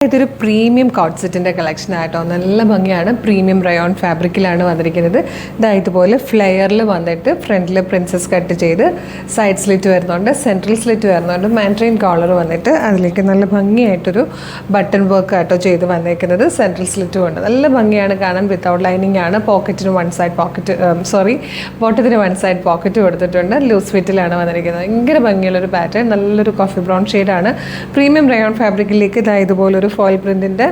ഇതൊരു premium coat സെറ്റിൻ്റെ collection ആയിട്ടോ. നല്ല ഭംഗിയാണ്. പ്രീമിയം റയോൺ ഫാബ്രിക്കിലാണ് വന്നിരിക്കുന്നത്. ഇതുപോലെ ഫ്ലെയറിൽ വന്നിട്ട് ഫ്രണ്ടിൽ പ്രിൻസസ് കട്ട് ചെയ്ത് സൈഡ് സ്ലിറ്റ് വരുന്നുണ്ട്, സെൻട്രൽ സ്ലിറ്റ് വരുന്നുണ്ട്, മാൻഡ്രിൻ കോളർ വന്നിട്ട് അതിലേക്ക് നല്ല ഭംഗിയായിട്ടൊരു ബട്ടൺ വർക്ക് ആയിട്ടോ ചെയ്ത് വന്നേക്കുന്നത്. സെൻട്രൽ സ്ലിറ്റും ഉണ്ട്. നല്ല ഭംഗിയാണ് കാണാൻ. വിത്തൗട്ട് ലൈനിങ് ആണ്. പോക്കറ്റിന് വൺ സൈഡ് ബോട്ടത്തിന് വൺ സൈഡ് പോക്കറ്റ് കൊടുത്തിട്ടുണ്ട്. ലൂസ് ഫിറ്റിലാണ് വന്നിരിക്കുന്നത്. ഭയങ്കര ഭംഗിയുള്ളൊരു പാറ്റേൺ. നല്ലൊരു കോഫി ബ്രൗൺ ഷെയ്ഡാണ്. പ്രീമിയം റയോൺ ഫാബ്രിക്കിലേക്ക് ഇതുപോലൊരു ഫോയിൽ പ്രിൻറ്റിൻ്റെ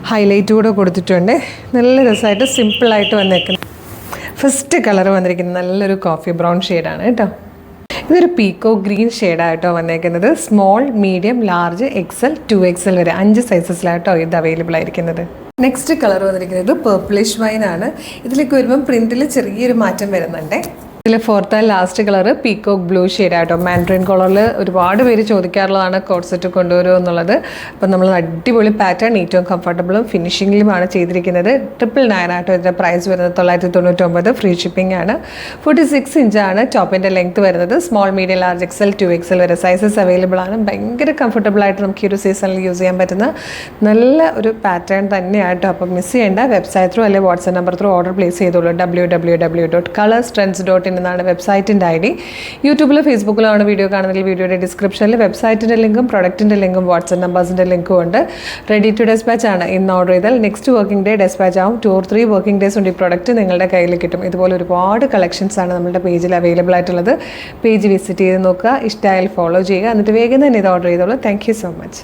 ഹൈലൈറ്റ് കൂടെ കൊടുത്തിട്ടുണ്ട്. നല്ല രസമായിട്ട് സിമ്പിളായിട്ട് വന്നേക്കുന്നത്. ഫസ്റ്റ് കളർ വന്നിരിക്കുന്നത് നല്ലൊരു കോഫി ബ്രൗൺ ഷെയ്ഡാണ് കേട്ടോ. ഇതൊരു പീക്കോ ഗ്രീൻ ഷെയ്ഡായിട്ടോ വന്നേക്കുന്നത്. Small, medium, large, XL, 2XL വരെ 5 സൈസസിലായിട്ടോ ഇത് അവൈലബിൾ ആയിരിക്കുന്നത്. നെക്സ്റ്റ് കളർ വന്നിരിക്കുന്നത് പേർപ്പിളിഷ് വൈൻ ആണ്. ഇതിലേക്ക് വരുമ്പം പ്രിൻറ്റിൽ ചെറിയൊരു മാറ്റം വരുന്നുണ്ട്. ഇതിൽ fourth and last colour peacock blue ഷെയ്ഡായിട്ടോ. മാൻഡ്രിൻ കളറിൽ ഒരുപാട് പേര് ചോദിക്കാറുള്ളതാണ് കോട്ട് സെറ്റ് കൊണ്ടുവരുമോ എന്നുള്ളത്. അപ്പം നമ്മൾ അടിപൊളി പാറ്റേൺ, ഏറ്റവും കംഫർട്ടബിളും ഫിനിഷിങ്ങിലുമാണ് ചെയ്തിരിക്കുന്നത്. 999 ആയിട്ടോ ഇതിൻ്റെ പ്രൈസ് വരുന്നത്. 999, ഫ്രീ ഷിപ്പിംഗ് ആണ്. 46 ഇഞ്ചാണ് ടോപ്പിൻ്റെ ലെങ്ത് വരുന്നത്. Small, medium, large, XL, 2XL വരെ സൈസസ് അവൈലബിൾ ആണ്. ഭയങ്കര കംഫർട്ടബിളായിട്ട് നമുക്ക് ഈ ഒരു സീസണിൽ യൂസ് ചെയ്യാൻ പറ്റുന്ന നല്ല ഒരു പാറ്റേൺ തന്നെയായിട്ടോ. അപ്പം മിസ് ചെയ്യേണ്ട. വെബ്സൈറ്റ് ത്രൂ അല്ലെങ്കിൽ WhatsApp number through order place ചെയ്തോളൂ. www.colorstrends.in എന്നാണ് വെബ്സൈറ്റിൻ്റെ ID. യൂട്യൂബിലോ ഫേസ്ബുക്കിലോ ആണ് വീഡിയോ കാണുന്നതിൽ വീഡിയോയുടെ ഡിസ്ക്രിപ്ഷനിൽ വെബ്സൈറ്റിൻ്റെ ലിങ്കും പ്രൊഡക്റ്റിൻ്റെ ലിങ്കും വാട്സ്ആപ്പ് നമ്പേഴ്സിൻ്റെ ലിങ്കും ഉണ്ട്. റെഡി ടു ഡെസ്പാച്ച് ആണ്. ഇന്ന് ഓർഡർ ചെയ്താൽ നെക്സ്റ്റ് വർക്കിംഗ് ഡേ ഡെസ്പാച്ച് ആവും. 2 or 3 വർക്കിംഗ് ഡേയ്സ് കൊണ്ട് ഈ പ്രൊഡക്റ്റ് നിങ്ങളുടെ കയ്യിൽ കിട്ടും. ഇതുപോലെ ഒരുപാട് കളക്ഷൻസ് ആണ് നമ്മുടെ പേജിൽ അവൈലബിൾ ആയിട്ടുള്ളത്. പേജ് വിസിറ്റ് ചെയ്ത് നോക്കുക. ഇഷ്ടമായാൽ ഫോളോ ചെയ്യുക. എന്നിട്ട് വേഗം തന്നെ ഇത് ഓർഡർ ചെയ്തോളൂ. Thank you so much.